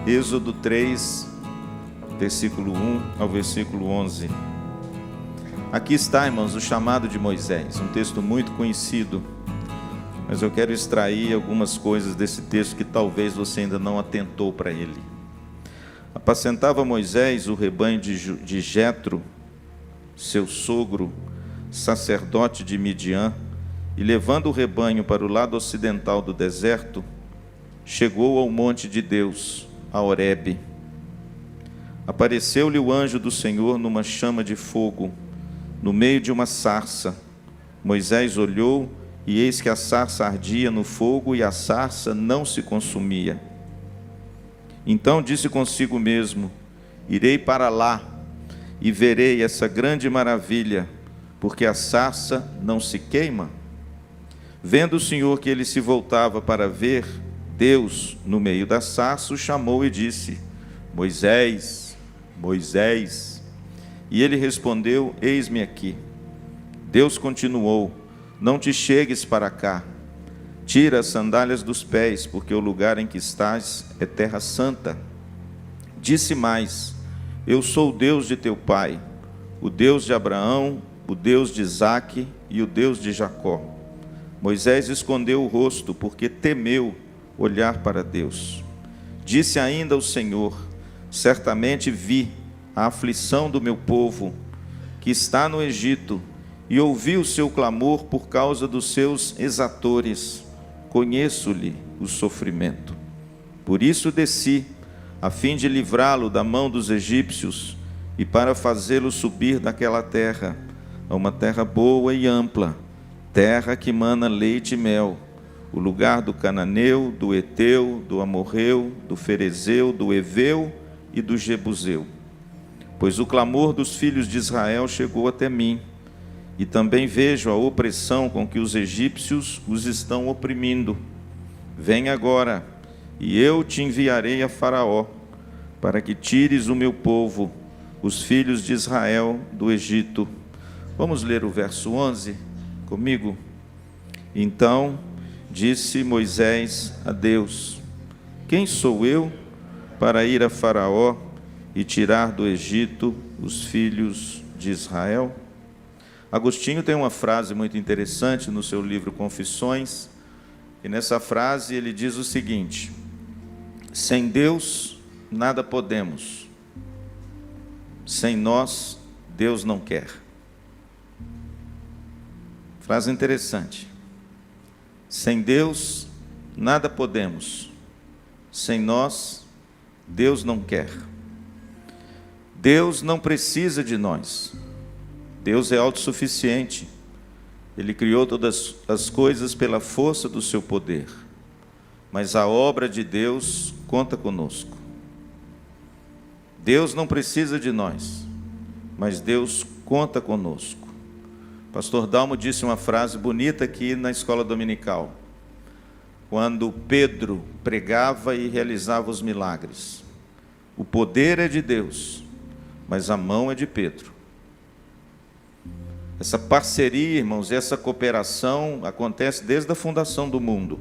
Êxodo 3, versículo 1 ao versículo 11. Aqui está, irmãos, o chamado de Moisés, um texto muito conhecido, mas eu quero extrair algumas coisas desse texto que talvez você ainda não atentou para ele. Apacentava Moisés o rebanho de Jetro, seu sogro, sacerdote de Midian, e levando o rebanho para o lado ocidental do deserto, chegou ao monte de Deus, a Horebe. Apareceu-lhe o anjo do Senhor numa chama de fogo, no meio de uma sarça. Moisés olhou, e eis que a sarça ardia no fogo, e a sarça não se consumia. Então disse consigo mesmo: irei para lá, e verei essa grande maravilha, porque a sarça não se queima. Vendo o Senhor que ele se voltava para ver, Deus, no meio da sarça, o chamou e disse: Moisés, Moisés. E ele respondeu: eis-me aqui. Deus continuou: não te chegues para cá. Tira as sandálias dos pés, porque o lugar em que estás é terra santa. Disse mais: eu sou o Deus de teu pai, o Deus de Abraão, o Deus de Isaque e o Deus de Jacó. Moisés escondeu o rosto, porque temeu olhar para Deus. Disse ainda o Senhor: certamente vi a aflição do meu povo, que está no Egito, e ouvi o seu clamor por causa dos seus exatores. Conheço-lhe o sofrimento. Por isso desci, a fim de livrá-lo da mão dos egípcios, e para fazê-lo subir daquela terra, a uma terra boa e ampla, terra que mana leite e mel, o lugar do cananeu, do eteu, do amorreu, do ferezeu, do eveu e do jebuseu. Pois o clamor dos filhos de Israel chegou até mim, e também vejo a opressão com que os egípcios os estão oprimindo. Vem agora, e eu te enviarei a Faraó, para que tires o meu povo, os filhos de Israel, do Egito. Vamos ler o verso 11 comigo? Então disse Moisés a Deus: quem sou eu para ir a Faraó e tirar do Egito os filhos de Israel? Agostinho tem uma frase muito interessante no seu livro Confissões, e nessa frase ele diz o seguinte: sem Deus nada podemos, sem nós Deus não quer. Frase interessante. Sem Deus nada podemos, sem nós Deus não quer. Deus não precisa de nós. Deus é autossuficiente. Ele criou todas as coisas pela força do seu poder. Mas a obra de Deus conta conosco. Deus não precisa de nós, mas Deus conta conosco. Pastor Dalmo disse uma frase bonita aqui na escola dominical, quando Pedro pregava e realizava os milagres: o poder é de Deus, mas a mão é de Pedro. Essa parceria, irmãos, essa cooperação acontece desde a fundação do mundo.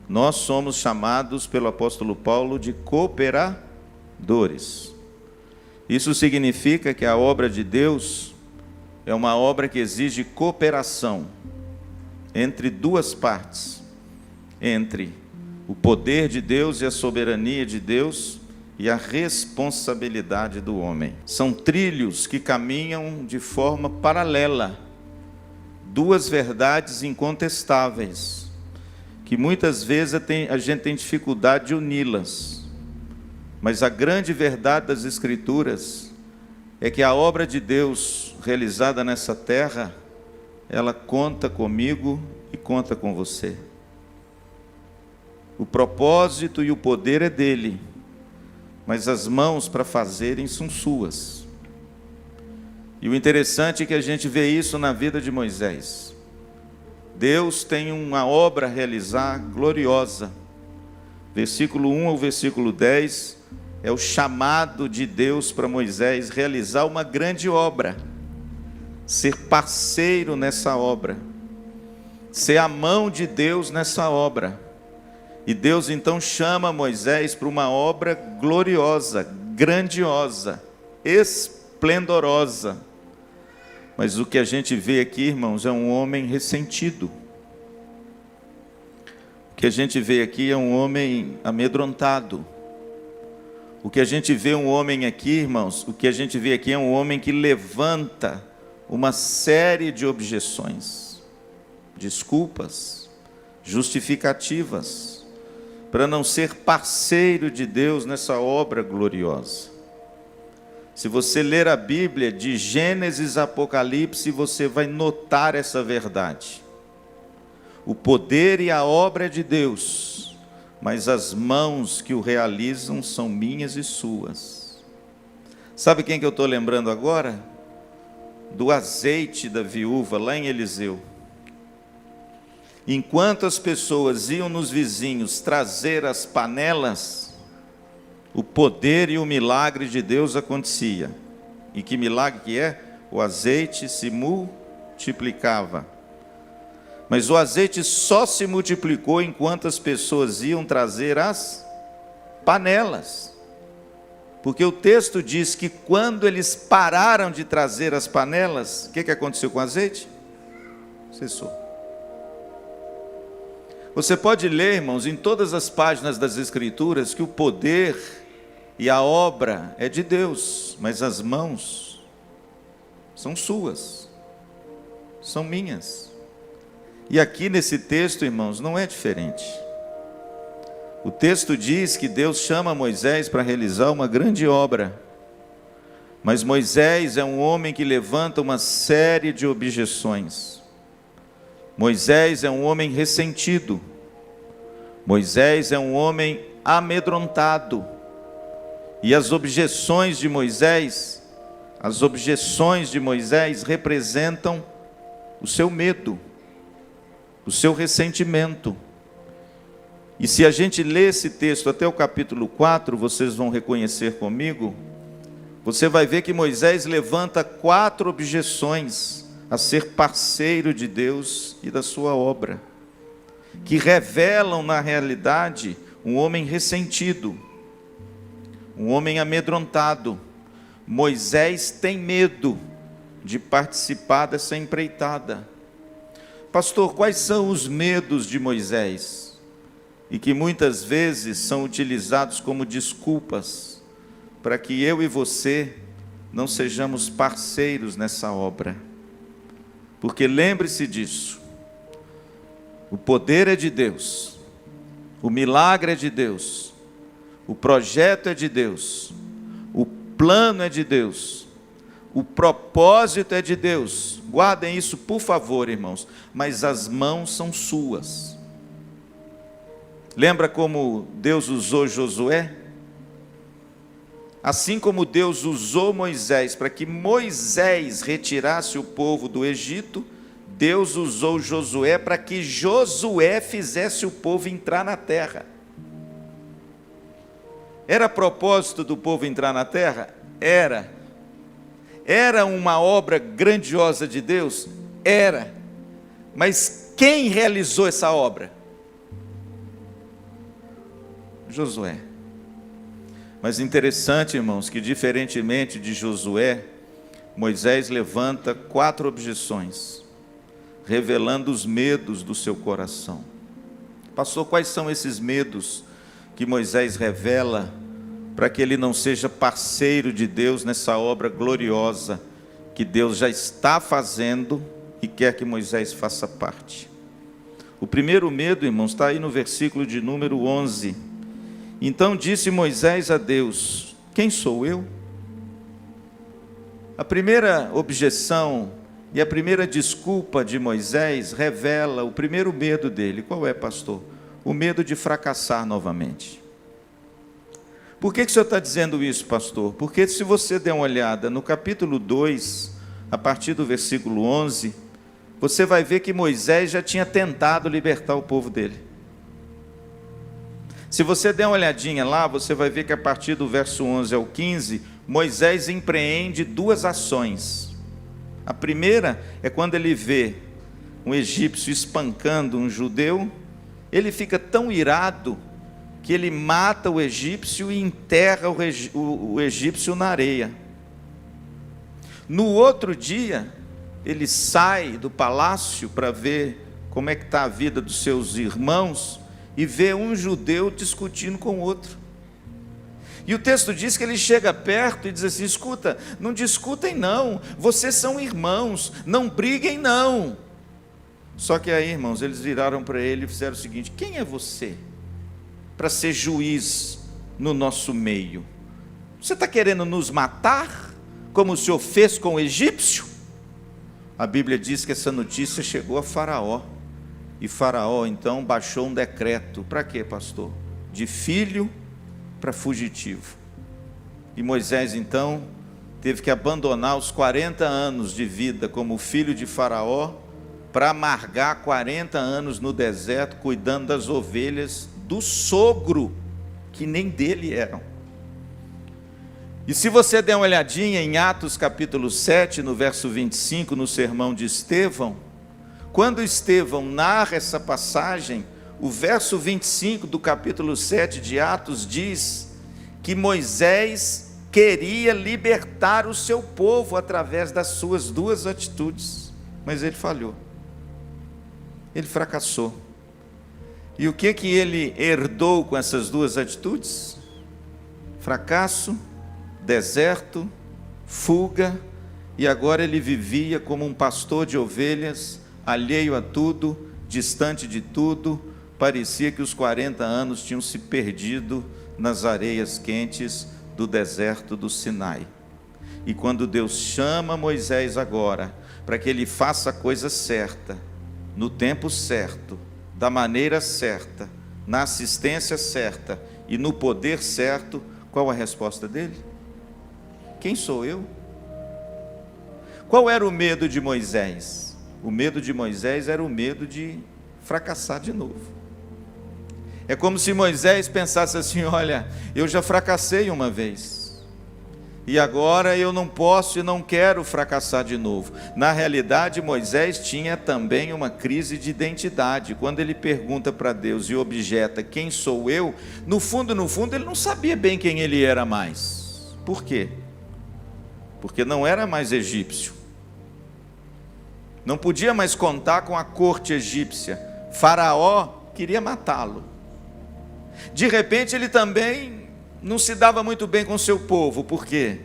Nós somos chamados pelo apóstolo Paulo de cooperadores. Isso significa que a obra de Deus é uma obra que exige cooperação entre duas partes, entre o poder de Deus e a soberania de Deus e a responsabilidade do homem. São trilhos que caminham de forma paralela, duas verdades incontestáveis, que muitas vezes a gente tem dificuldade de uni-las, mas a grande verdade das Escrituras é que a obra de Deus realizada nessa terra, ela conta comigo e conta com você. O propósito e o poder é dele, mas as mãos para fazerem são suas. E o interessante é que a gente vê isso na vida de Moisés. Deus tem uma obra a realizar gloriosa. Versículo 1 ao versículo 10, é o chamado de Deus para Moisés realizar uma grande obra, ser parceiro nessa obra, ser a mão de Deus nessa obra. E Deus então chama Moisés para uma obra gloriosa, grandiosa, esplendorosa. Mas o que a gente vê aqui, irmãos, é um homem ressentido. O que a gente vê aqui é um homem amedrontado. O que a gente vê um homem aqui, irmãos, o que a gente vê aqui é um homem que levanta uma série de objeções, desculpas, justificativas, para não ser parceiro de Deus nessa obra gloriosa. Se você ler a Bíblia de Gênesis a Apocalipse, você vai notar essa verdade. O poder e a obra é de Deus, mas as mãos que o realizam são minhas e suas. Sabe quem que eu estou lembrando agora? Do azeite da viúva lá em Eliseu. Enquanto as pessoas iam nos vizinhos trazer as panelas, o poder e o milagre de Deus acontecia. E que milagre que é? O azeite se multiplicava. Mas o azeite só se multiplicou enquanto as pessoas iam trazer as panelas. Porque o texto diz que quando eles pararam de trazer as panelas, o que aconteceu com o azeite? Cessou. Você pode ler, irmãos, em todas as páginas das Escrituras, que o poder e a obra é de Deus, mas as mãos são suas, são minhas. E aqui nesse texto, irmãos, não é diferente. O texto diz que Deus chama Moisés para realizar uma grande obra, mas Moisés é um homem que levanta uma série de objeções. Moisés é um homem ressentido. Moisés é um homem amedrontado. E as objeções de Moisés representam o seu medo, o seu ressentimento. E se a gente ler esse texto até o capítulo 4, vocês vão reconhecer comigo, você vai ver que Moisés levanta 4 objeções a ser parceiro de Deus e da sua obra, que revelam na realidade um homem ressentido, um homem amedrontado. Moisés tem medo de participar dessa empreitada. Pastor, quais são os medos de Moisés? E que muitas vezes são utilizados como desculpas para que eu e você não sejamos parceiros nessa obra. Porque lembre-se disso, o poder é de Deus, o milagre é de Deus, o projeto é de Deus, o plano é de Deus, o propósito é de Deus. Guardem isso, por favor, irmãos. Mas as mãos são suas. Lembra como Deus usou Josué? Assim como Deus usou Moisés para que Moisés retirasse o povo do Egito, Deus usou Josué para que Josué fizesse o povo entrar na terra. Era propósito do povo entrar na terra? Era. Era uma obra grandiosa de Deus? Era. Mas quem realizou essa obra? Josué. Mas interessante, irmãos, que diferentemente de Josué, Moisés levanta 4 objeções, revelando os medos do seu coração. Pastor, quais são esses medos que Moisés revela para que ele não seja parceiro de Deus nessa obra gloriosa que Deus já está fazendo e quer que Moisés faça parte? O primeiro medo, irmãos, está aí no versículo de número 11. Então disse Moisés a Deus: quem sou eu? A primeira objeção e a primeira desculpa de Moisés revela o primeiro medo dele. Qual é, pastor? O medo de fracassar novamente. Por que o senhor está dizendo isso, pastor? Porque se você der uma olhada no capítulo 2, a partir do versículo 11, você vai ver que Moisés já tinha tentado libertar o povo dele. Se você der uma olhadinha lá, você vai ver que a partir do verso 11 ao 15, Moisés empreende duas ações. A primeira é quando ele vê um egípcio espancando um judeu, ele fica tão irado que ele mata o egípcio e enterra o egípcio na areia. No outro dia, ele sai do palácio para ver como é que está a vida dos seus irmãos e vê um judeu discutindo com outro. E o texto diz que ele chega perto e diz assim: escuta, não discutem não, vocês são irmãos, não briguem não. Só que aí, irmãos, eles viraram para ele e fizeram o seguinte: quem é você para ser juiz no nosso meio? Você está querendo nos matar, como o senhor fez com o egípcio? A Bíblia diz que essa notícia chegou a Faraó, e Faraó então baixou um decreto. Para quê, pastor? De filho para fugitivo. E Moisés então teve que abandonar os 40 anos de vida como filho de Faraó, para amargar 40 anos no deserto, cuidando das ovelhas do sogro, que nem dele eram. E se você der uma olhadinha em Atos capítulo 7, no verso 25, no sermão de Estevão, quando Estevão narra essa passagem, o verso 25 do capítulo 7 de Atos diz que Moisés queria libertar o seu povo através das suas duas atitudes, mas ele falhou, ele fracassou. E o que ele herdou com essas duas atitudes? Fracasso, deserto, fuga, e agora ele vivia como um pastor de ovelhas, alheio a tudo, distante de tudo. Parecia que os 40 anos tinham se perdido nas areias quentes do deserto do Sinai. E quando Deus chama Moisés agora, para que ele faça a coisa certa, no tempo certo, da maneira certa, na assistência certa e no poder certo, qual a resposta dele? Quem sou eu? Qual era o medo de Moisés? O medo de Moisés era o medo de fracassar de novo. É como se Moisés pensasse assim: olha, eu já fracassei uma vez, e agora eu não posso e não quero fracassar de novo. Na realidade, Moisés tinha também uma crise de identidade. Quando ele pergunta para Deus e objeta: quem sou eu? No fundo, ele não sabia bem quem ele era mais. Por quê? Porque não era mais egípcio, não podia mais contar com a corte egípcia. Faraó queria matá-lo. De repente ele também não se dava muito bem com o seu povo. Por quê?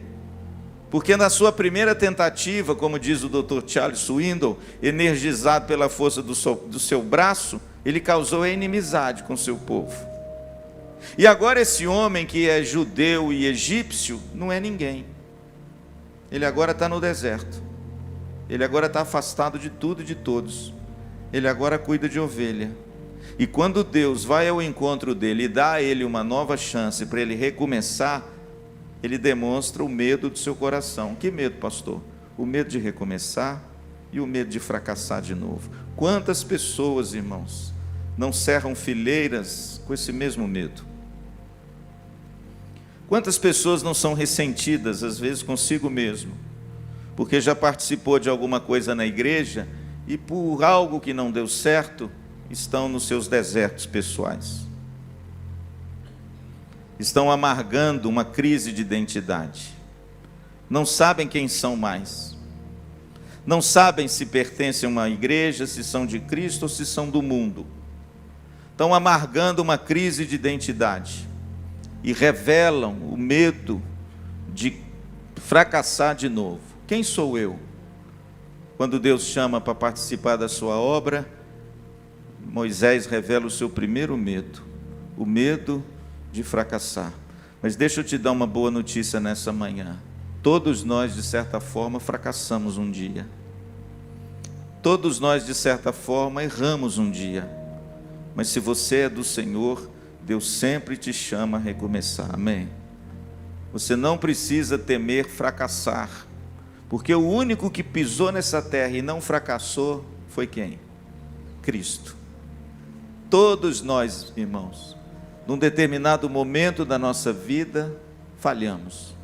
Porque na sua primeira tentativa, como diz o Dr. Charles Swindoll, energizado pela força do seu braço, ele causou a inimizade com o seu povo. E agora esse homem que é judeu e egípcio não é ninguém. Ele agora está no deserto. Ele agora está afastado de tudo e de todos. Ele agora cuida de ovelha. E quando Deus vai ao encontro dele e dá a ele uma nova chance para ele recomeçar, ele demonstra o medo do seu coração. Que medo, pastor? O medo de recomeçar e o medo de fracassar de novo. Quantas pessoas, irmãos, não cerram fileiras com esse mesmo medo? Quantas pessoas não são ressentidas, às vezes consigo mesmo, porque já participou de alguma coisa na igreja e por algo que não deu certo, estão nos seus desertos pessoais, estão amargando uma crise de identidade, não sabem quem são mais, não sabem se pertencem a uma igreja, se são de Cristo ou se são do mundo, estão amargando uma crise de identidade e revelam o medo de fracassar de novo. Quem sou eu? Quando Deus chama para participar da sua obra, Moisés revela o seu primeiro medo, o medo de fracassar. Mas deixa eu te dar uma boa notícia nessa manhã. Todos nós, de certa forma, fracassamos um dia. Todos nós, de certa forma, erramos um dia. Mas se você é do Senhor, Deus sempre te chama a recomeçar. Amém? Você não precisa temer fracassar, porque o único que pisou nessa terra e não fracassou foi quem? Cristo. Todos nós, irmãos, num determinado momento da nossa vida, falhamos,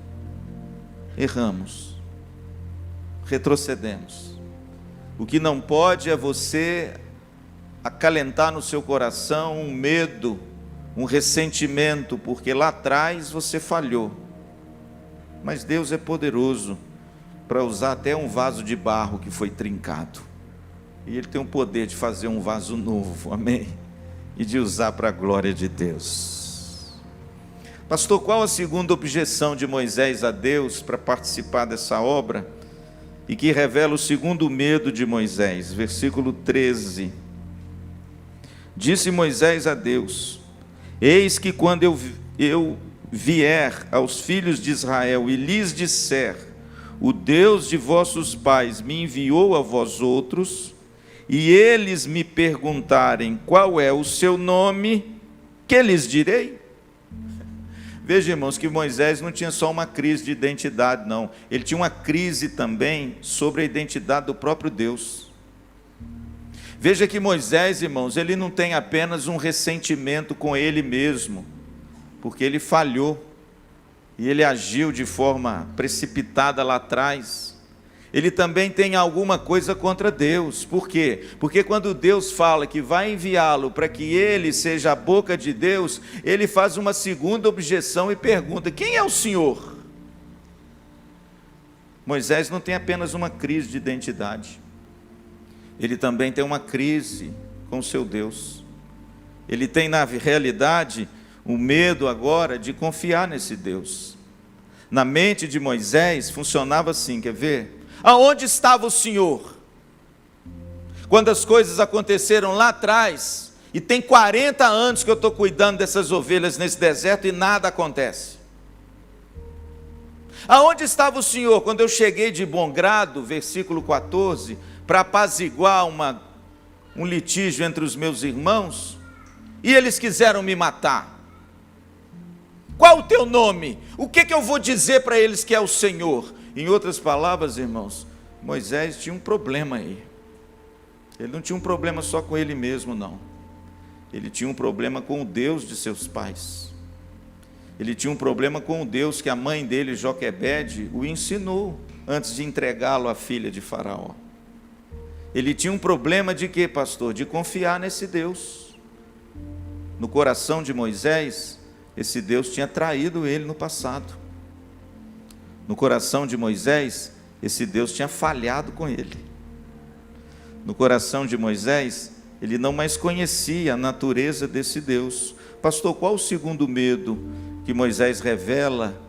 erramos, retrocedemos. O que não pode é você acalentar no seu coração um medo, um ressentimento, porque lá atrás você falhou. Mas Deus é poderoso para usar até um vaso de barro que foi trincado. E Ele tem o poder de fazer um vaso novo, amém? E de usar para a glória de Deus. Pastor, qual a segunda objeção de Moisés a Deus para participar dessa obra? E que revela o segundo medo de Moisés, versículo 13. Disse Moisés a Deus: eis que quando eu vier aos filhos de Israel e lhes disser, o Deus de vossos pais me enviou a vós outros, e eles me perguntarem qual é o seu nome, que lhes direi? Veja, irmãos, que Moisés não tinha só uma crise de identidade, não. Ele tinha uma crise também sobre a identidade do próprio Deus. Veja que Moisés, irmãos, ele não tem apenas um ressentimento com ele mesmo, porque ele falhou, e ele agiu de forma precipitada lá atrás. Ele também tem alguma coisa contra Deus. Por quê? Porque quando Deus fala que vai enviá-lo para que ele seja a boca de Deus, ele faz uma segunda objeção e pergunta: quem é o Senhor? Moisés não tem apenas uma crise de identidade, ele também tem uma crise com o seu Deus. Ele tem, na realidade, o medo agora de confiar nesse Deus. Na mente de Moisés funcionava assim, quer ver? Aonde estava o Senhor? Quando as coisas aconteceram lá atrás, e tem 40 anos que eu estou cuidando dessas ovelhas nesse deserto e nada acontece. Aonde estava o Senhor quando eu cheguei de bom grado, versículo 14, para apaziguar um litígio entre os meus irmãos, e eles quiseram me matar? Qual o teu nome? O que eu vou dizer para eles que é o Senhor? Em outras palavras, irmãos, Moisés tinha um problema aí. Ele não tinha um problema só com ele mesmo, não. Ele tinha um problema com o Deus de seus pais. Ele tinha um problema com o Deus que a mãe dele, Joquebede, o ensinou antes de entregá-lo à filha de Faraó. Ele tinha um problema de quê, pastor? De confiar nesse Deus. No coração de Moisés, esse Deus tinha traído ele no passado. No coração de Moisés, esse Deus tinha falhado com ele. No coração de Moisés, ele não mais conhecia a natureza desse Deus. Pastor, qual o segundo medo que Moisés revela,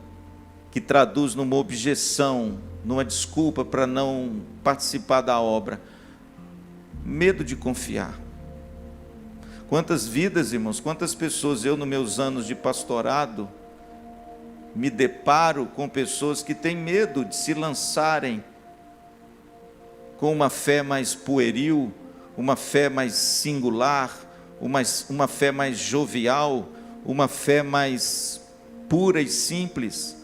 que traduz numa objeção, numa desculpa para não participar da obra? Medo de confiar. Quantas vidas, irmãos, quantas pessoas eu, nos meus anos de pastorado, me deparo com pessoas que têm medo de se lançarem com uma fé mais pueril, uma fé mais singular, uma fé mais jovial, uma fé mais pura e simples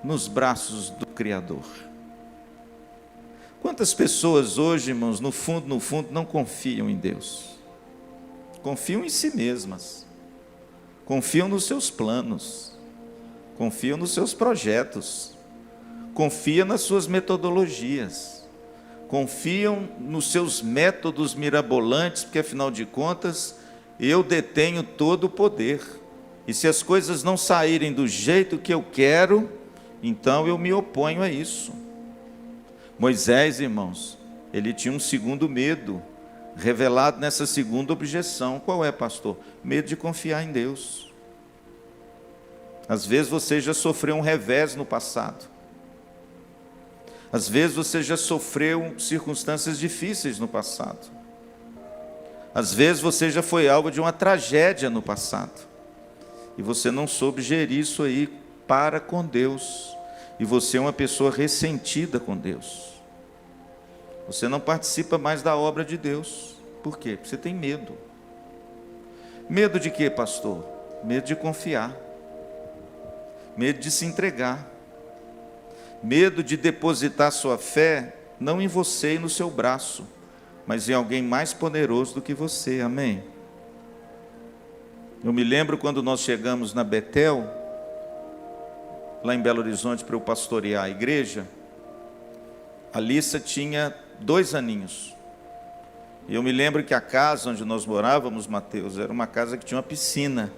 nos braços do Criador. Quantas pessoas hoje, irmãos, no fundo, não confiam em Deus? Confiam em si mesmas, confiam nos seus planos, confiam nos seus projetos, confiam nas suas metodologias, confiam nos seus métodos mirabolantes, porque afinal de contas, eu detenho todo o poder, e se as coisas não saírem do jeito que eu quero, então eu me oponho a isso. Moisés, irmãos, ele tinha um segundo medo, revelado nessa segunda objeção. Qual é, pastor? Medo de confiar em Deus. Às vezes você já sofreu um revés no passado. Às vezes você já sofreu circunstâncias difíceis no passado. Às vezes você já foi alvo de uma tragédia no passado. E você não soube gerir isso aí para com Deus. E você é uma pessoa ressentida com Deus. Você não participa mais da obra de Deus. Por quê? Porque você tem medo. Medo de quê, pastor? Medo de confiar. Medo de se entregar. Medo de depositar sua fé, não em você e no seu braço, mas em alguém mais poderoso do que você, amém? Eu me lembro quando nós chegamos na Betel, lá em Belo Horizonte, para eu pastorear a igreja, a Alissa tinha 2 aninhos. E eu me lembro que a casa onde nós morávamos, Mateus, era uma casa que tinha uma piscina.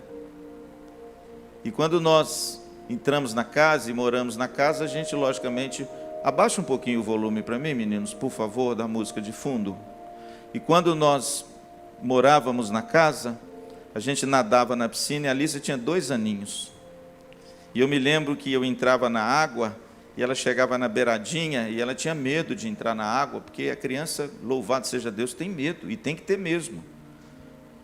E quando nós entramos na casa e moramos na casa, a gente, logicamente, abaixa um pouquinho o volume para mim, meninos, por favor, da música de fundo. E quando nós morávamos na casa, a gente nadava na piscina e a Alissa tinha 2 aninhos. E eu me lembro que eu entrava na água e ela chegava na beiradinha e ela tinha medo de entrar na água, porque a criança, louvado seja Deus, tem medo, e tem que ter mesmo.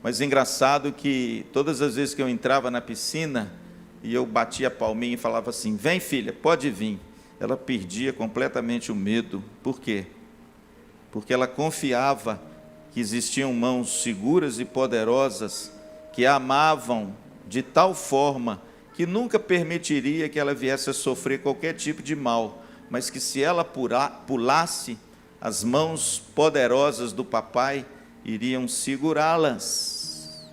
Mas é engraçado que todas as vezes que eu entrava na piscina e eu batia a palminha e falava assim: vem filha, pode vir, ela perdia completamente o medo. Por quê? Porque ela confiava que existiam mãos seguras e poderosas que a amavam de tal forma que nunca permitiria que ela viesse a sofrer qualquer tipo de mal, mas que se ela pulasse, as mãos poderosas do papai iriam segurá-las.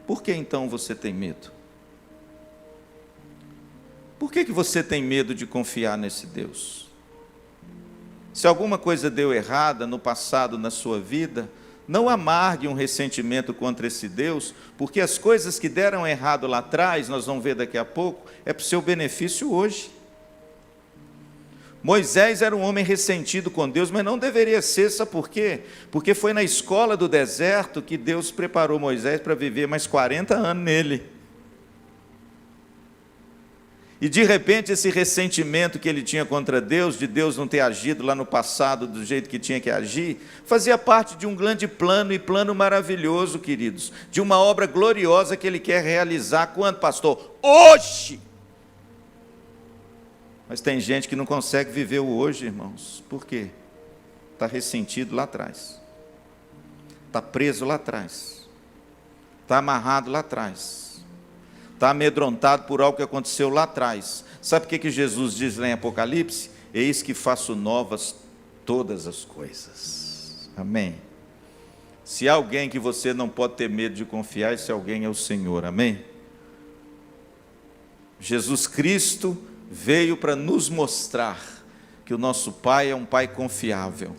Por que então você tem medo? Por que você tem medo de confiar nesse Deus? Se alguma coisa deu errada no passado na sua vida, não amargue um ressentimento contra esse Deus, porque as coisas que deram errado lá atrás, nós vamos ver daqui a pouco, é para o seu benefício hoje. Moisés era um homem ressentido com Deus, mas não deveria ser, sabe por quê? Porque foi na escola do deserto que Deus preparou Moisés para viver mais 40 anos nele. E de repente esse ressentimento que ele tinha contra Deus, de Deus não ter agido lá no passado do jeito que tinha que agir, fazia parte de um grande plano, e plano maravilhoso, queridos, de uma obra gloriosa que ele quer realizar. Quando, pastor? Hoje! Mas tem gente que não consegue viver o hoje, irmãos. Por quê? Está ressentido lá atrás, está preso lá atrás, está amarrado lá atrás, está amedrontado por algo que aconteceu lá atrás. Sabe o que Jesus diz lá em Apocalipse? Eis que faço novas todas as coisas. Amém? Se há alguém que você não pode ter medo de confiar, esse alguém é o Senhor. Amém? Jesus Cristo veio para nos mostrar que o nosso Pai é um Pai confiável,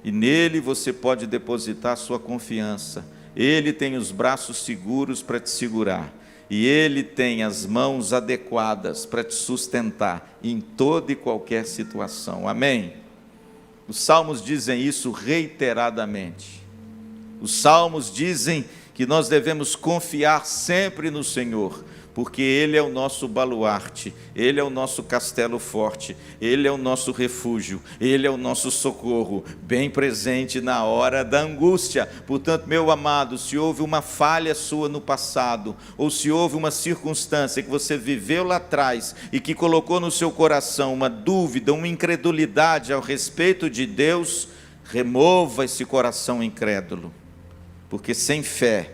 e nele você pode depositar sua confiança. Ele tem os braços seguros para te segurar, e Ele tem as mãos adequadas para te sustentar em toda e qualquer situação. Amém? Os salmos dizem isso reiteradamente. Os salmos dizem que nós devemos confiar sempre no Senhor, porque Ele é o nosso baluarte, Ele é o nosso castelo forte, Ele é o nosso refúgio, Ele é o nosso socorro, bem presente na hora da angústia. Portanto, meu amado, se houve uma falha sua no passado, ou se houve uma circunstância que você viveu lá atrás e que colocou no seu coração uma dúvida, uma incredulidade ao respeito de Deus, remova esse coração incrédulo, porque sem fé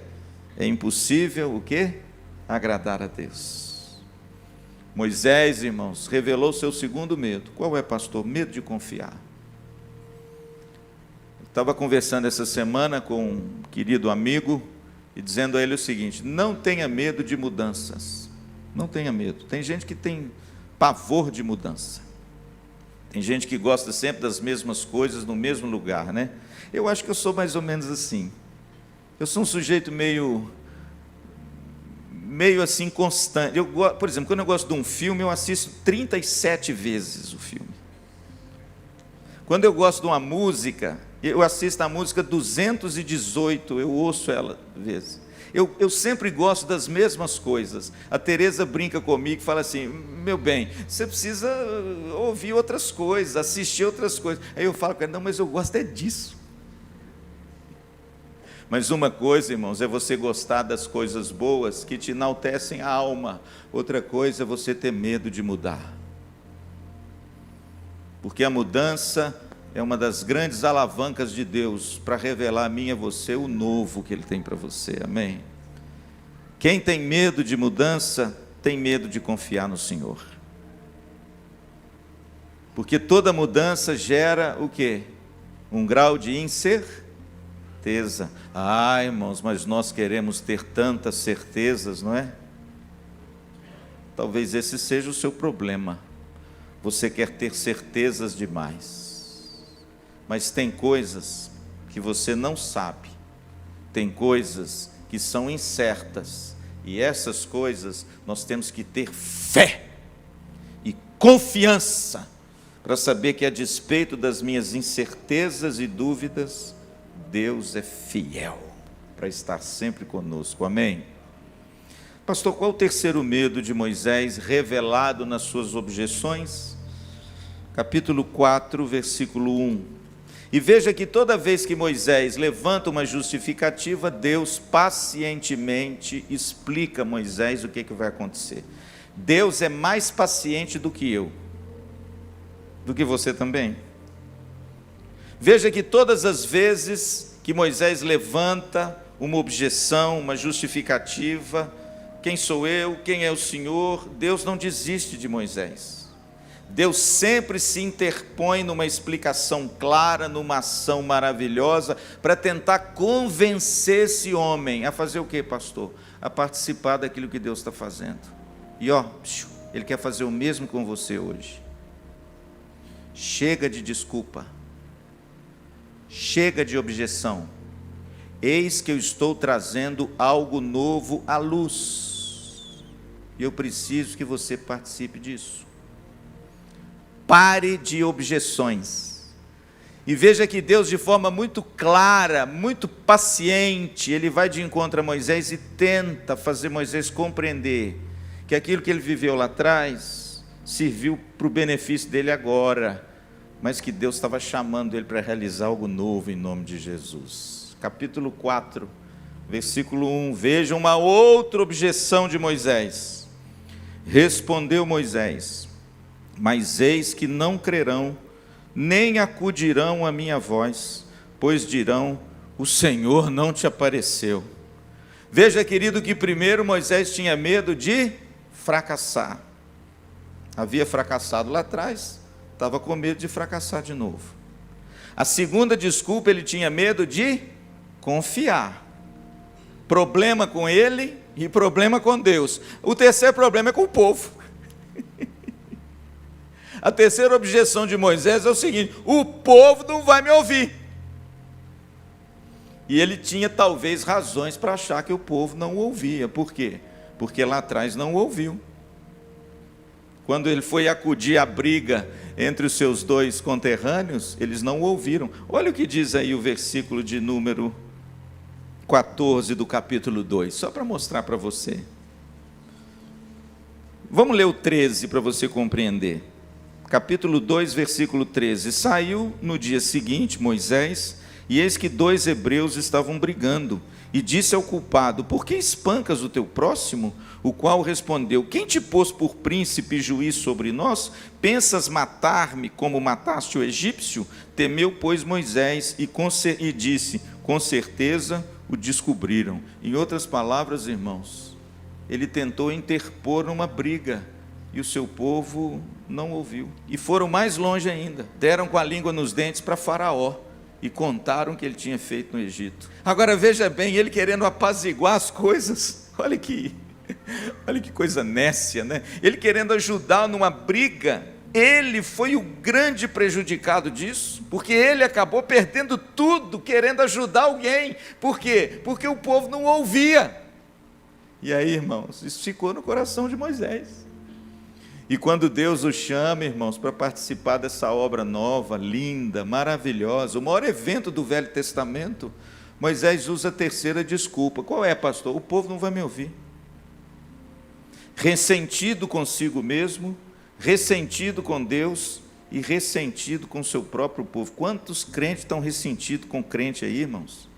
é impossível o quê? Agradar a Deus. Moisés, irmãos, revelou seu segundo medo. Qual é, pastor? Medo de confiar. Eu estava conversando essa semana com um querido amigo e dizendo a ele o seguinte: não tenha medo de mudanças. Não tenha medo. Tem gente que tem pavor de mudança. Tem gente que gosta sempre das mesmas coisas no mesmo lugar, né? Eu acho que eu sou mais ou menos assim. Eu sou um sujeito meio assim constante. Por exemplo, quando eu gosto de um filme, eu assisto 37 vezes o filme. Quando eu gosto de uma música, eu assisto a música 218, eu ouço ela vezes. Eu sempre gosto das mesmas coisas. A Tereza brinca comigo e fala assim: meu bem, você precisa ouvir outras coisas, assistir outras coisas. Aí eu falo: não, mas eu gosto é disso. Mas uma coisa, irmãos, é você gostar das coisas boas que te enaltecem a alma. Outra coisa é você ter medo de mudar. Porque a mudança é uma das grandes alavancas de Deus para revelar a mim e a você o novo que Ele tem para você. Amém? Quem tem medo de mudança, tem medo de confiar no Senhor. Porque toda mudança gera o quê? Um grau de incerteza. certeza. Ah, irmãos, mas nós queremos ter tantas certezas, não é? Talvez esse seja o seu problema. Você quer ter certezas demais. Mas tem coisas que você não sabe. Tem coisas que são incertas. E essas coisas nós temos que ter fé e confiança para saber que, a despeito das minhas incertezas e dúvidas, Deus é fiel para estar sempre conosco. Amém? Pastor, qual o terceiro medo de Moisés revelado nas suas objeções? Capítulo 4, versículo 1. E veja que toda vez que Moisés levanta uma justificativa, Deus pacientemente explica a Moisés o que vai acontecer. Deus é mais paciente do que eu, do que você também. Veja que todas as vezes que Moisés levanta uma objeção, uma justificativa, quem sou eu, quem é o Senhor, Deus não desiste de Moisés. Deus sempre se interpõe numa explicação clara, numa ação maravilhosa, para tentar convencer esse homem a fazer o quê, pastor? A participar daquilo que Deus está fazendo. E Ele quer fazer o mesmo com você hoje. Chega de desculpa. Chega de objeção. Eis que eu estou trazendo algo novo à luz. E eu preciso que você participe disso. Pare de objeções. E veja que Deus, de forma muito clara, muito paciente, Ele vai de encontro a Moisés e tenta fazer Moisés compreender que aquilo que ele viveu lá atrás serviu para o benefício dele agora, mas que Deus estava chamando ele para realizar algo novo em nome de Jesus. Capítulo 4, versículo 1. Veja uma outra objeção de Moisés. Respondeu Moisés: mas eis que não crerão, nem acudirão à minha voz, pois dirão: o Senhor não te apareceu. Veja, querido, que primeiro Moisés tinha medo de fracassar. Havia fracassado lá atrás, estava com medo de fracassar de novo. A segunda desculpa, ele tinha medo de confiar. Problema com ele e problema com Deus. O terceiro problema é com o povo. A terceira objeção de Moisés é o seguinte: o povo não vai me ouvir. E ele tinha talvez razões para achar que o povo não o ouvia. Por quê? Porque lá atrás não o ouviu. Quando ele foi acudir à briga entre os seus dois conterrâneos, eles não o ouviram. Olha o que diz aí o versículo de número 14 do capítulo 2, só para mostrar para você. Vamos ler o 13 para você compreender. Capítulo 2, versículo 13. Saiu no dia seguinte Moisés, e eis que 2 hebreus estavam brigando, e disse ao culpado: por que espancas o teu próximo? O qual respondeu: quem te pôs por príncipe e juiz sobre nós? Pensas matar-me como mataste o egípcio? Temeu, pois, Moisés e disse: com certeza o descobriram. Em outras palavras, irmãos, ele tentou interpor uma briga, e o seu povo não ouviu. E foram mais longe ainda, deram com a língua nos dentes para Faraó, e contaram o que ele tinha feito no Egito. Agora veja bem, ele querendo apaziguar as coisas, olha que coisa nécia, né? Ele querendo ajudar numa briga, ele foi o grande prejudicado disso, porque ele acabou perdendo tudo, querendo ajudar alguém. Por quê? Porque o povo não ouvia. E aí, irmãos, isso ficou no coração de Moisés. E quando Deus o chama, irmãos, para participar dessa obra nova, linda, maravilhosa, o maior evento do Velho Testamento, Moisés usa a terceira desculpa. Qual é, pastor? O povo não vai me ouvir. Ressentido consigo mesmo, ressentido com Deus e ressentido com o seu próprio povo. Quantos crentes estão ressentidos com crente aí, irmãos?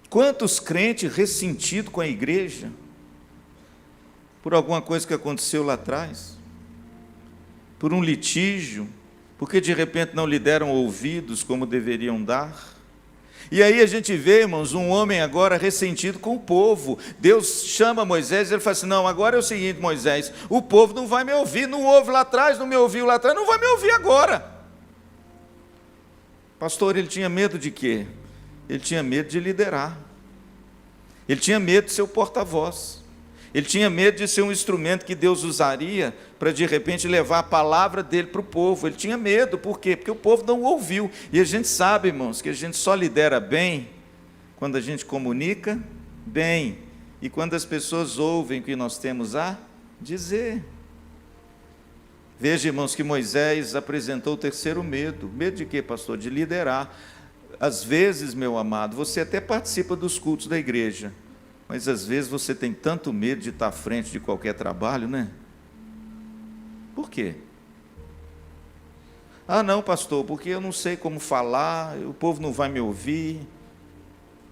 Quantos crentes ressentidos com a igreja por alguma coisa que aconteceu lá atrás, por um litígio, porque de repente não lhe deram ouvidos como deveriam dar. E aí a gente vê, irmãos, um homem agora ressentido com o povo. Deus chama Moisés e ele fala assim: não, agora é o seguinte, Moisés, o povo não vai me ouvir, não ouve lá atrás, não me ouviu lá atrás, não vai me ouvir agora. Pastor, ele tinha medo de quê? Ele tinha medo de liderar. Ele tinha medo de ser o porta-voz. Ele tinha medo de ser um instrumento que Deus usaria para, de repente, levar a palavra dele para o povo. Ele tinha medo, por quê? Porque o povo não o ouviu. E a gente sabe, irmãos, que a gente só lidera bem quando a gente comunica bem e quando as pessoas ouvem o que nós temos a dizer. Veja, irmãos, que Moisés apresentou o terceiro medo. Medo de quê, pastor? De liderar. Às vezes, meu amado, você até participa dos cultos da igreja, mas às vezes você tem tanto medo de estar à frente de qualquer trabalho, né? Por quê? Ah, não, pastor, porque eu não sei como falar, o povo não vai me ouvir.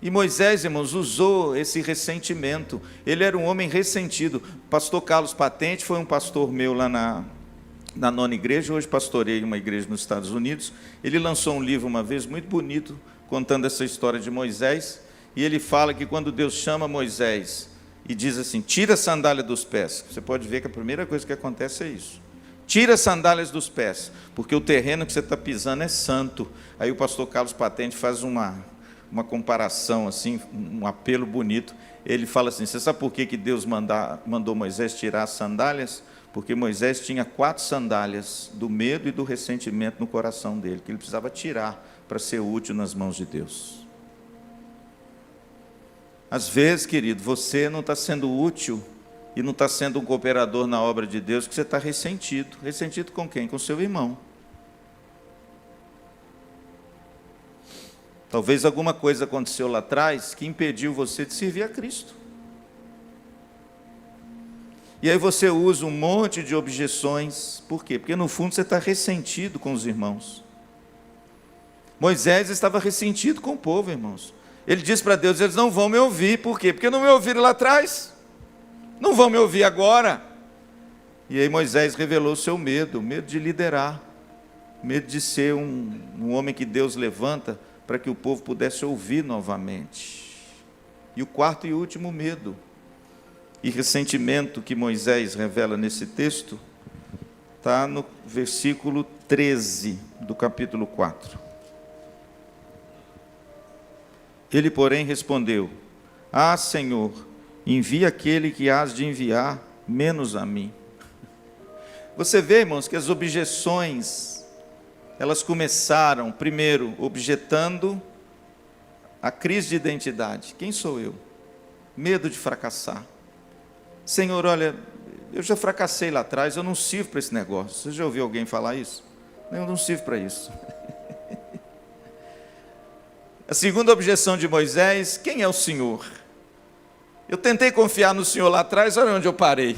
E Moisés, irmãos, usou esse ressentimento. Ele era um homem ressentido. Pastor Carlos Patente foi um pastor meu lá na nona igreja. Hoje pastorei uma igreja nos Estados Unidos. Ele lançou um livro uma vez muito bonito, contando essa história de Moisés. E ele fala que quando Deus chama Moisés e diz assim, tira a sandália dos pés. Você pode ver que a primeira coisa que acontece é isso. Tira as sandálias dos pés, porque o terreno que você está pisando é santo. Aí o pastor Carlos Patente faz uma comparação, assim, um apelo bonito. Ele fala assim, você sabe por que Deus mandou Moisés tirar as sandálias? Porque Moisés tinha 4 sandálias do medo e do ressentimento no coração dele, que ele precisava tirar para ser útil nas mãos de Deus. Às vezes, querido, você não está sendo útil e não está sendo um cooperador na obra de Deus, porque você está ressentido. Ressentido com quem? Com seu irmão. Talvez alguma coisa aconteceu lá atrás que impediu você de servir a Cristo. E aí você usa um monte de objeções. Por quê? Porque no fundo você está ressentido com os irmãos. Moisés estava ressentido com o povo, irmãos. Ele disse para Deus, eles não vão me ouvir. Por quê? Porque não me ouviram lá atrás. Não vão me ouvir agora. E aí Moisés revelou o seu medo, medo de liderar, medo de ser um homem que Deus levanta para que o povo pudesse ouvir novamente. E o quarto e último medo e ressentimento que Moisés revela nesse texto, está no versículo 13 do capítulo 4. Ele, porém, respondeu, ah, Senhor, envia aquele que hás de enviar, menos a mim. Você vê, irmãos, que as objeções, elas começaram, primeiro, objetando a crise de identidade. Quem sou eu? Medo de fracassar. Senhor, olha, eu já fracassei lá atrás, eu não sirvo para esse negócio. Você já ouviu alguém falar isso? Eu não sirvo para isso. A segunda objeção de Moisés, quem é o Senhor? Eu tentei confiar no Senhor lá atrás, olha onde eu parei.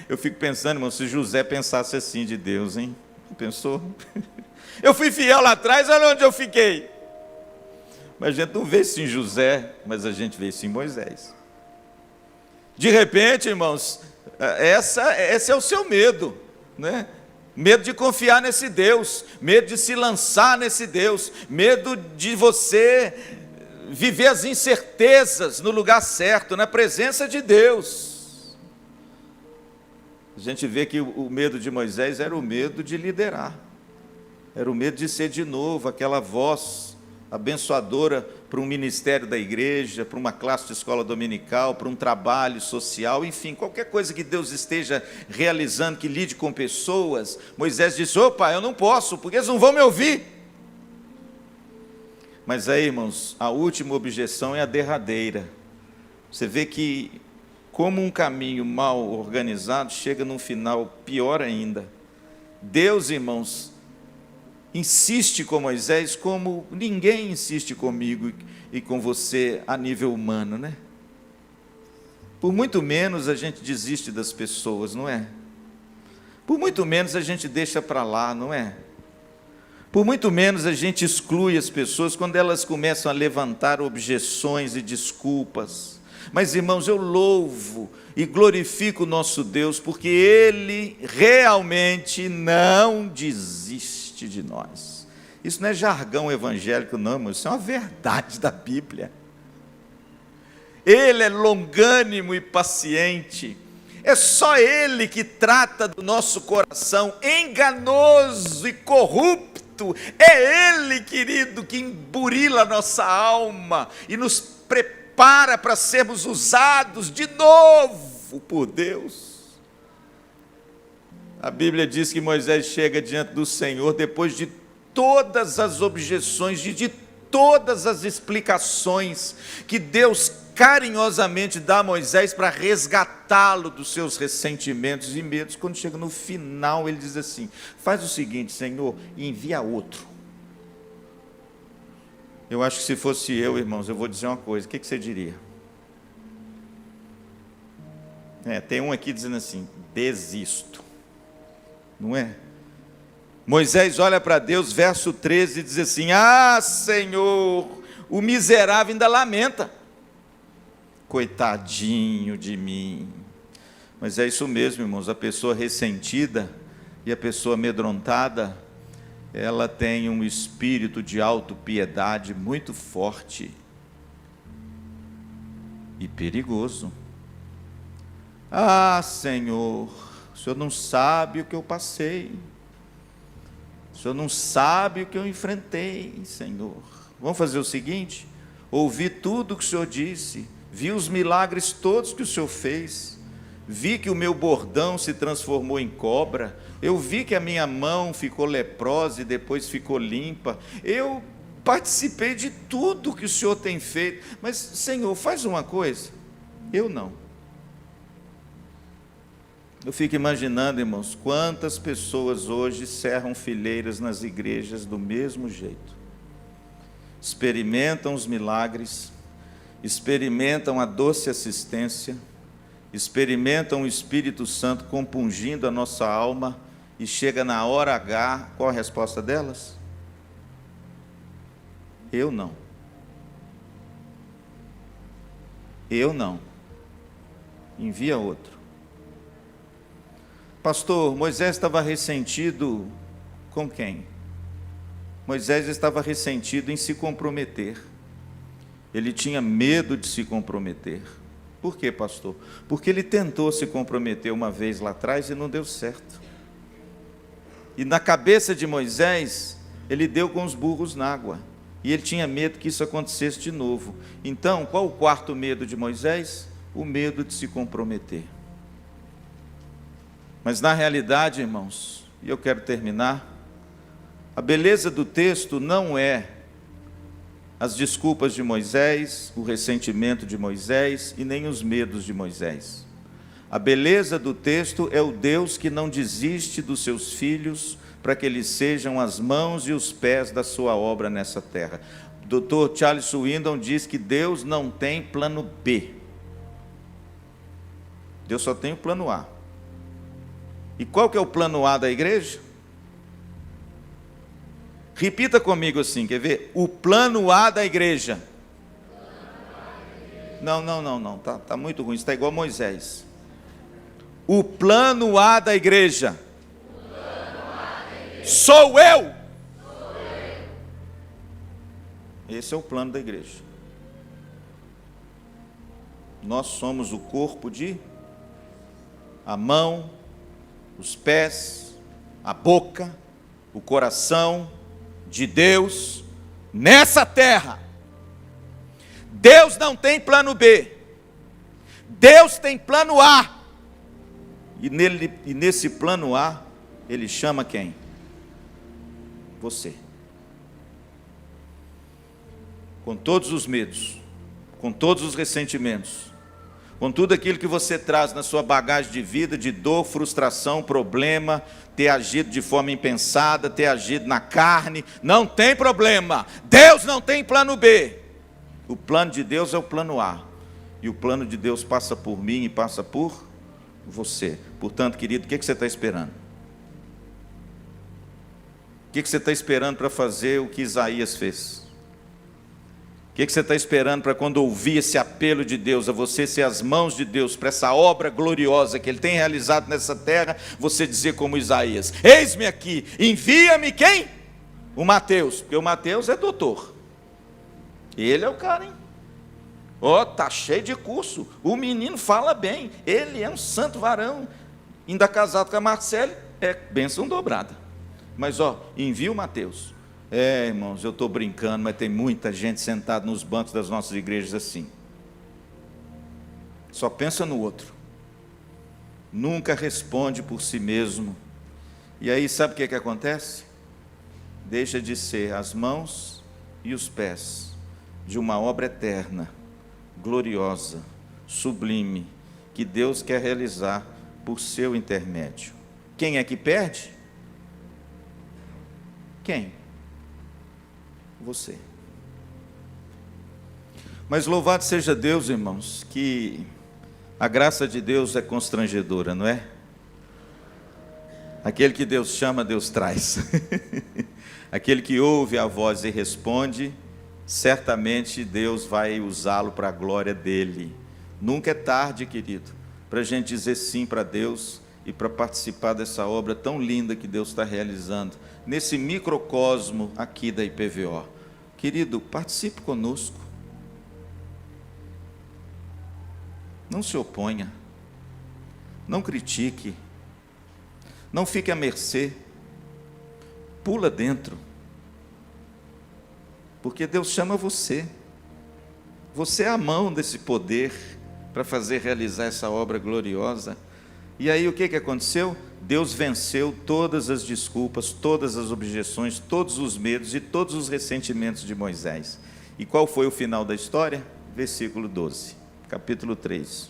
Eu fico pensando, irmão, se José pensasse assim de Deus, hein? Pensou? Eu fui fiel lá atrás, olha onde eu fiquei. Mas a gente não vê isso em José, mas a gente vê isso em Moisés. De repente, irmãos, esse é o seu medo, né? Medo de confiar nesse Deus, medo de se lançar nesse Deus, medo de você viver as incertezas no lugar certo, na presença de Deus. A gente vê que o medo de Moisés era o medo de liderar, era o medo de ser de novo aquela voz abençoadora para um ministério da igreja, para uma classe de escola dominical, para um trabalho social, enfim, qualquer coisa que Deus esteja realizando, que lide com pessoas. Moisés disse, opa, eu não posso, porque eles não vão me ouvir. Mas aí, irmãos, a última objeção é a derradeira. Você vê que, como um caminho mal organizado, chega num final pior ainda. Deus, irmãos, insiste com Moisés como ninguém insiste comigo e com você a nível humano, né? Por muito menos a gente desiste das pessoas, não é? Por muito menos a gente deixa para lá, não é? Por muito menos a gente exclui as pessoas quando elas começam a levantar objeções e desculpas. Mas, irmãos, eu louvo e glorifico o nosso Deus, porque Ele realmente não desiste de nós. Isso não é jargão evangélico, não, irmãos, isso é uma verdade da Bíblia. Ele é longânimo e paciente. É só Ele que trata do nosso coração enganoso e corrupto. É Ele, querido, que emburila a nossa alma e nos prepara para sermos usados de novo por Deus. A Bíblia diz que Moisés chega diante do Senhor depois de todas as objeções, de todas as explicações que Deus carinhosamente dá a Moisés para resgatá-lo dos seus ressentimentos e medos. Quando chega no final, ele diz assim: faz o seguinte, Senhor, envia outro. Eu acho que se fosse eu, irmãos, eu vou dizer uma coisa, o que você diria? Tem um aqui dizendo assim: desisto, não é? Moisés olha para Deus, verso 13, e diz assim: ah, Senhor, o miserável ainda lamenta, coitadinho de mim. Mas é isso mesmo, irmãos, a pessoa ressentida e a pessoa amedrontada, ela tem um espírito de autopiedade muito forte e perigoso. Ah, Senhor, o Senhor não sabe o que eu passei, o Senhor não sabe o que eu enfrentei, Senhor. Vamos fazer o seguinte: ouvi tudo o que o Senhor disse, vi os milagres todos que o Senhor fez, vi que o meu bordão se transformou em cobra, eu vi que a minha mão ficou leprosa e depois ficou limpa, eu participei de tudo que o Senhor tem feito, mas, Senhor, faz uma coisa, eu não. Eu fico imaginando, irmãos, quantas pessoas hoje cerram fileiras nas igrejas do mesmo jeito, experimentam os milagres, experimentam a doce assistência, experimentam o Espírito Santo compungindo a nossa alma, e chega na hora H, qual a resposta delas? Eu não. Eu não. Envia outro. Pastor, Moisés estava ressentido com quem? Moisés estava ressentido em se comprometer. Ele tinha medo de se comprometer. Por quê, pastor? Porque ele tentou se comprometer uma vez lá atrás e não deu certo. E na cabeça de Moisés, ele deu com os burros na água. E ele tinha medo que isso acontecesse de novo. Então, qual o quarto medo de Moisés? O medo de se comprometer. Mas na realidade, irmãos, e eu quero terminar, a beleza do texto não é as desculpas de Moisés, o ressentimento de Moisés e nem os medos de Moisés. A beleza do texto é o Deus que não desiste dos seus filhos para que eles sejam as mãos e os pés da sua obra nessa terra. O Dr. Charles Swindoll diz que Deus não tem plano B. Deus só tem o plano A. E qual que é o plano A da igreja? Repita comigo assim, quer ver? O plano A da igreja. Não, tá muito ruim, está igual a Moisés. O plano A da igreja. Sou eu. Esse é o plano da igreja. Nós somos o corpo a mão, os pés, a boca, o coração de Deus nessa terra. Deus não tem plano B, Deus tem plano A, e nesse plano A, Ele chama quem? Você. Com todos os medos, com todos os ressentimentos, com tudo aquilo que você traz na sua bagagem de vida, de dor, frustração, problema, ter agido de forma impensada, ter agido na carne, não tem problema. Deus não tem plano B. O plano de Deus é o plano A. E o plano de Deus passa por mim e passa por você. Portanto, querido, o que você está esperando? O que você está esperando para fazer o que Isaías fez? O que você está esperando para quando ouvir esse apelo de Deus, a você ser as mãos de Deus, para essa obra gloriosa que Ele tem realizado nessa terra, você dizer como Isaías: eis-me aqui, envia-me quem? O Mateus, porque o Mateus é doutor. Ele é o cara, hein? Tá cheio de curso, o menino fala bem, ele é um santo varão, ainda casado com a Marcele, é bênção dobrada. Mas envia o Mateus. Irmãos, eu estou brincando, mas tem muita gente sentada nos bancos das nossas igrejas assim. Só pensa no outro. Nunca responde por si mesmo. E aí sabe o que acontece? Deixa de ser as mãos e os pés de uma obra eterna, gloriosa, sublime, que Deus quer realizar por seu intermédio. Quem é que perde? Quem? Você. Mas louvado seja Deus, irmãos, que a graça de Deus é constrangedora, não é? Aquele que Deus chama, Deus traz. Aquele que ouve a voz e responde, certamente Deus vai usá-lo para a glória dele. Nunca é tarde, querido, para a gente dizer sim para Deus e para participar dessa obra tão linda que Deus está realizando, nesse microcosmo aqui da IPVO. Querido, participe conosco. Não se oponha. Não critique. Não fique à mercê. Pula dentro. Porque Deus chama você. Você é a mão desse poder para fazer realizar essa obra gloriosa. E aí o que aconteceu? Deus venceu todas as desculpas, todas as objeções, todos os medos e todos os ressentimentos de Moisés. E qual foi o final da história? Versículo 12, capítulo 3.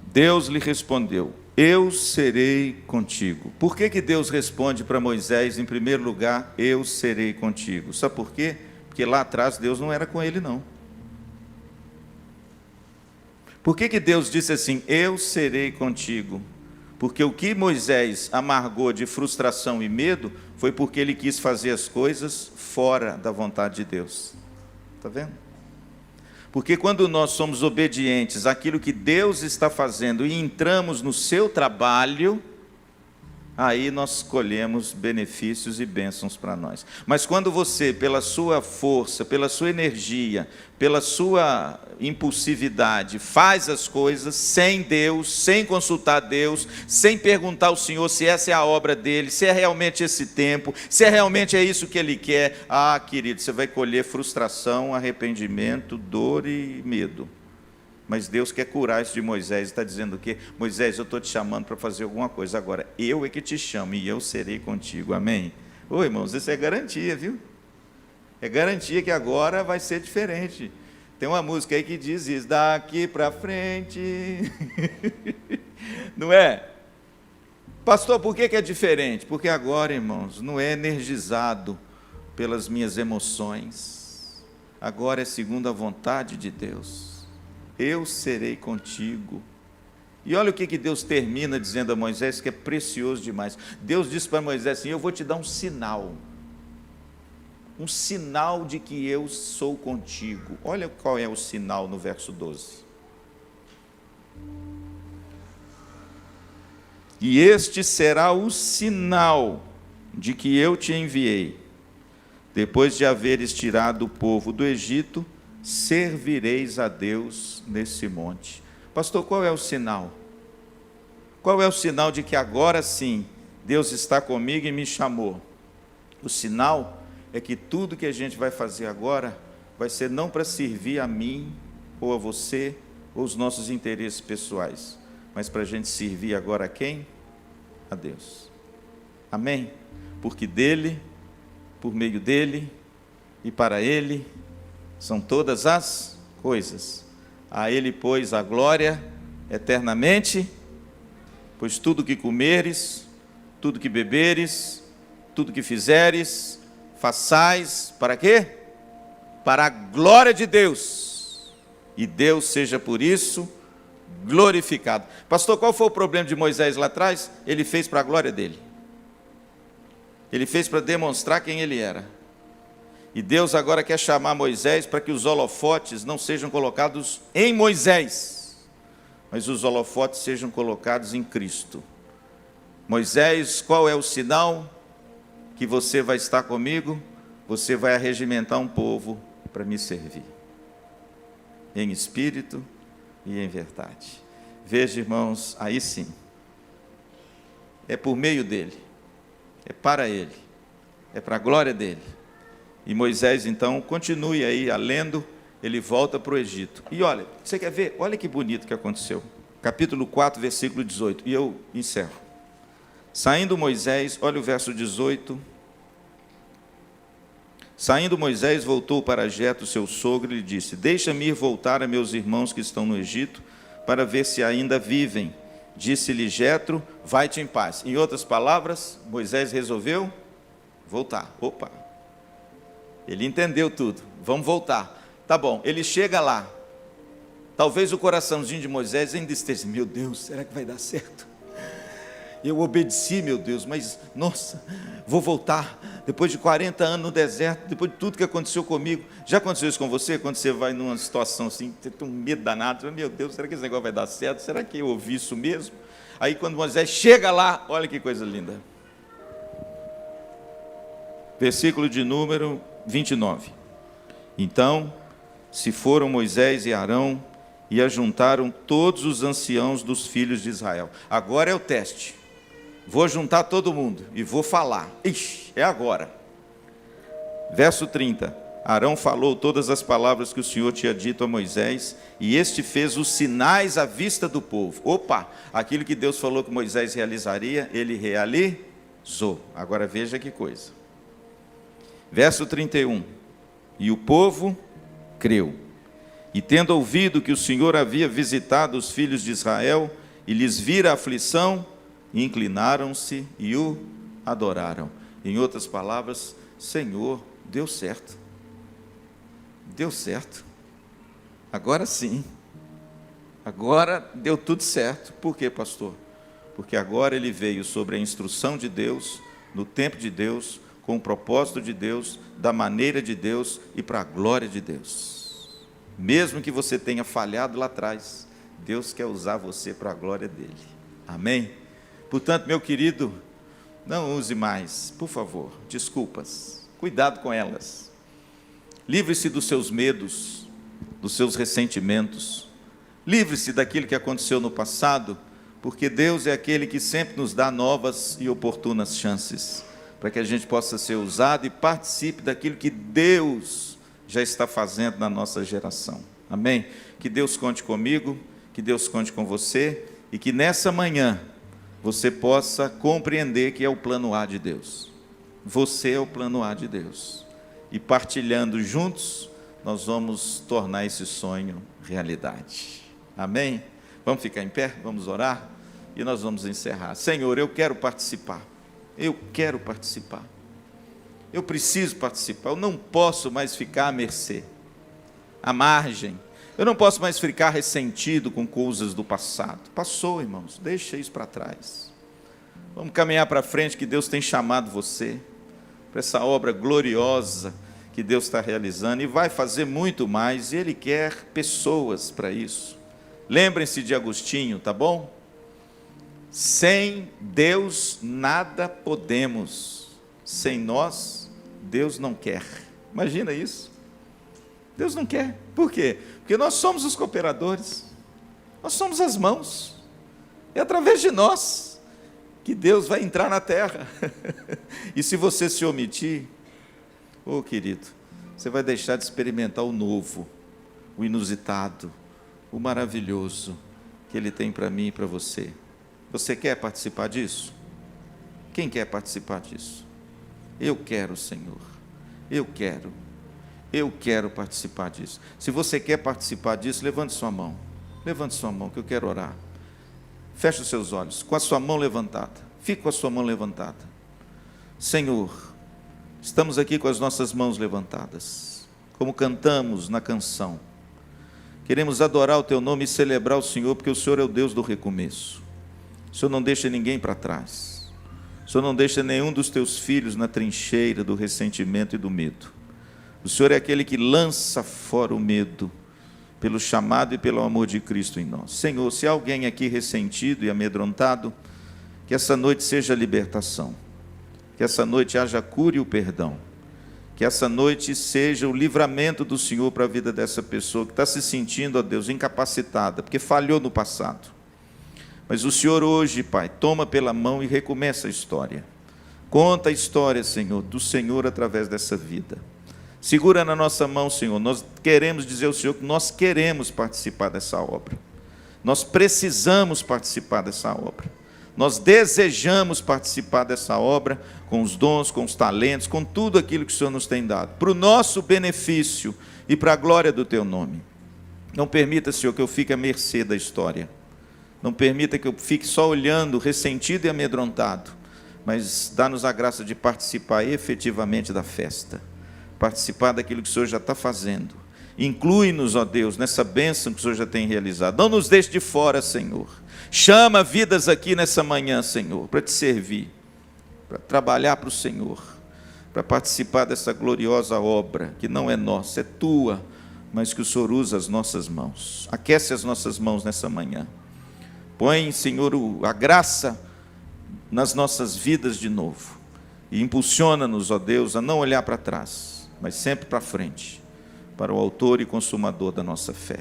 Deus lhe respondeu: eu serei contigo. Por que Deus responde para Moisés, em primeiro lugar, eu serei contigo? Sabe por quê? Porque lá atrás Deus não era com ele, não. Por que Deus disse assim, eu serei contigo? Porque o que Moisés amargou de frustração e medo, foi porque ele quis fazer as coisas fora da vontade de Deus. Está vendo? Porque quando nós somos obedientes àquilo que Deus está fazendo e entramos no seu trabalho, aí nós colhemos benefícios e bênçãos para nós. Mas quando você, pela sua força, pela sua energia, pela sua impulsividade, faz as coisas sem Deus, sem consultar Deus, sem perguntar ao Senhor se essa é a obra dele, se é realmente esse tempo, se é realmente isso que ele quer, querido, você vai colher frustração, arrependimento, dor e medo. Mas Deus quer curar isso de Moisés, está dizendo o quê? Moisés, eu estou te chamando para fazer alguma coisa agora, eu é que te chamo e eu serei contigo, amém? Ô irmãos, isso é garantia, viu? É garantia que agora vai ser diferente. Tem uma música aí que diz isso, daqui para frente, não é? Pastor, por que é diferente? Porque agora, irmãos, não é energizado pelas minhas emoções, agora é segundo a vontade de Deus. Eu serei contigo. E olha o que Deus termina dizendo a Moisés, que é precioso demais. Deus disse para Moisés assim, eu vou te dar um sinal de que eu sou contigo. Olha qual é o sinal no verso 12. E este será o sinal de que eu te enviei. Depois de haveres tirado o povo do Egito, servireis a Deus nesse monte. Pastor, qual é o sinal? Qual é o sinal de que agora sim, Deus está comigo e me chamou? O sinal é que tudo que a gente vai fazer agora, vai ser não para servir a mim, ou a você, ou os nossos interesses pessoais, mas para a gente servir agora a quem? A Deus. Amém? Porque dele, por meio dele, e para ele, são todas as coisas. A ele, pois, a glória eternamente, pois tudo que comeres, tudo que beberes, tudo que fizeres, façais, para quê? Para a glória de Deus, e Deus seja por isso glorificado. Pastor, qual foi o problema de Moisés lá atrás? Ele fez para a glória dele. Ele fez para demonstrar quem ele era. E Deus agora quer chamar Moisés para que os holofotes não sejam colocados em Moisés, mas os holofotes sejam colocados em Cristo. Moisés, qual é o sinal que você vai estar comigo? Você vai arregimentar um povo para me servir, em espírito e em verdade. Veja, irmãos, aí sim, é por meio dele, é para ele, é para a glória dele. E Moisés, então, continue aí lendo, ele volta para o Egito. E olha, você quer ver? Olha que bonito que aconteceu. Capítulo 4, versículo 18, e eu encerro. Saindo Moisés, olha o verso 18. Saindo Moisés, voltou para Jetro, seu sogro, e lhe disse: deixa-me ir voltar a meus irmãos que estão no Egito, para ver se ainda vivem. Disse-lhe Jetro: vai-te em paz. Em outras palavras, Moisés resolveu voltar. Opa! Ele entendeu tudo. Vamos voltar. Tá bom, ele chega lá. Talvez o coraçãozinho de Moisés ainda esteja: meu Deus, será que vai dar certo? Eu obedeci, meu Deus, mas, nossa, vou voltar, depois de 40 anos no deserto, depois de tudo que aconteceu comigo. Já aconteceu isso com você? Quando você vai numa situação assim, você tem um medo danado, meu Deus, será que esse negócio vai dar certo? Será que eu ouvi isso mesmo? Aí quando Moisés chega lá, olha que coisa linda. Versículo de número 29. Então, se foram Moisés e Arão, e ajuntaram todos os anciãos dos filhos de Israel. Agora é o teste. Vou juntar todo mundo e vou falar. Ixi, é agora. Verso 30. Arão falou todas as palavras que o Senhor tinha dito a Moisés, e este fez os sinais à vista do povo. Opa, aquilo que Deus falou que Moisés realizaria, ele realizou. Agora veja que coisa. Verso 31. E o povo creu. E tendo ouvido que o Senhor havia visitado os filhos de Israel, e lhes vira a aflição, inclinaram-se e o adoraram. Em outras palavras, Senhor, deu certo. Deu certo. Agora sim. Agora deu tudo certo. Por quê, pastor? Porque agora ele veio sobre a instrução de Deus, no tempo de Deus, com o propósito de Deus, da maneira de Deus e para a glória de Deus. Mesmo que você tenha falhado lá atrás, Deus quer usar você para a glória dele. Amém? Portanto, meu querido, não use mais, por favor, desculpas. Cuidado com elas. Livre-se dos seus medos, dos seus ressentimentos. Livre-se daquilo que aconteceu no passado, porque Deus é aquele que sempre nos dá novas e oportunas chances, para que a gente possa ser usado e participe daquilo que Deus já está fazendo na nossa geração. Amém? Que Deus conte comigo, que Deus conte com você, e que nessa manhã você possa compreender que é o plano A de Deus. Você é o plano A de Deus. E partilhando juntos, nós vamos tornar esse sonho realidade. Amém? Vamos ficar em pé? Vamos orar? E nós vamos encerrar. Senhor, eu quero participar. Eu quero participar. Eu preciso participar. Eu não posso mais ficar à mercê, à margem. Eu não posso mais ficar ressentido com coisas do passado. Passou, irmãos, deixa isso para trás. Vamos caminhar para frente, que Deus tem chamado você para essa obra gloriosa que Deus está realizando, e vai fazer muito mais, e Ele quer pessoas para isso. Lembrem-se de Agostinho, tá bom? Sem Deus nada podemos, sem nós, Deus não quer. Imagina isso. Deus não quer. Por quê? Porque nós somos os cooperadores, nós somos as mãos, é através de nós que Deus vai entrar na terra. E se você se omitir, ô querido, você vai deixar de experimentar o novo, o inusitado, o maravilhoso que Ele tem para mim e para você. Você quer participar disso? Quem quer participar disso? Eu quero, Senhor, eu quero participar disso. Se você quer participar disso, levante sua mão, que eu quero orar. Feche os seus olhos, com a sua mão levantada, fique com a sua mão levantada. Senhor, estamos aqui com as nossas mãos levantadas, como cantamos na canção. Queremos adorar o Teu nome e celebrar o Senhor, porque o Senhor é o Deus do recomeço. O Senhor não deixa ninguém para trás. O Senhor não deixa nenhum dos Teus filhos na trincheira do ressentimento e do medo. O Senhor é aquele que lança fora o medo, pelo chamado e pelo amor de Cristo em nós. Senhor, se há alguém aqui ressentido e amedrontado, que essa noite seja libertação, que essa noite haja cura e o perdão, que essa noite seja o livramento do Senhor para a vida dessa pessoa que está se sentindo, ó Deus, incapacitada, porque falhou no passado, Mas o Senhor hoje, Pai, toma pela mão e recomeça a história. Conta a história, Senhor, do Senhor através dessa vida. Segura na nossa mão, Senhor. Nós queremos dizer ao Senhor que nós queremos participar dessa obra. Nós precisamos participar dessa obra. Nós desejamos participar dessa obra com os dons, com os talentos, com tudo aquilo que o Senhor nos tem dado, para o nosso benefício e para a glória do Teu nome. Não permita, Senhor, que eu fique à mercê da história. Não permita que eu fique só olhando, ressentido e amedrontado, mas dá-nos a graça de participar efetivamente da festa, participar daquilo que o Senhor já está fazendo. Inclui-nos, ó Deus, nessa bênção que o Senhor já tem realizado. Não nos deixe de fora, Senhor. Chama vidas aqui nessa manhã, Senhor, para te servir, para trabalhar para o Senhor, para participar dessa gloriosa obra, que não é nossa, é tua, mas que o Senhor usa as nossas mãos. Aquece as nossas mãos nessa manhã. Põe, Senhor, a graça nas nossas vidas de novo. E impulsiona-nos, ó Deus, a não olhar para trás, mas sempre para frente, para o autor e consumador da nossa fé.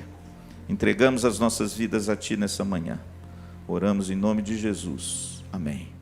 Entregamos as nossas vidas a Ti nessa manhã. Oramos em nome de Jesus. Amém.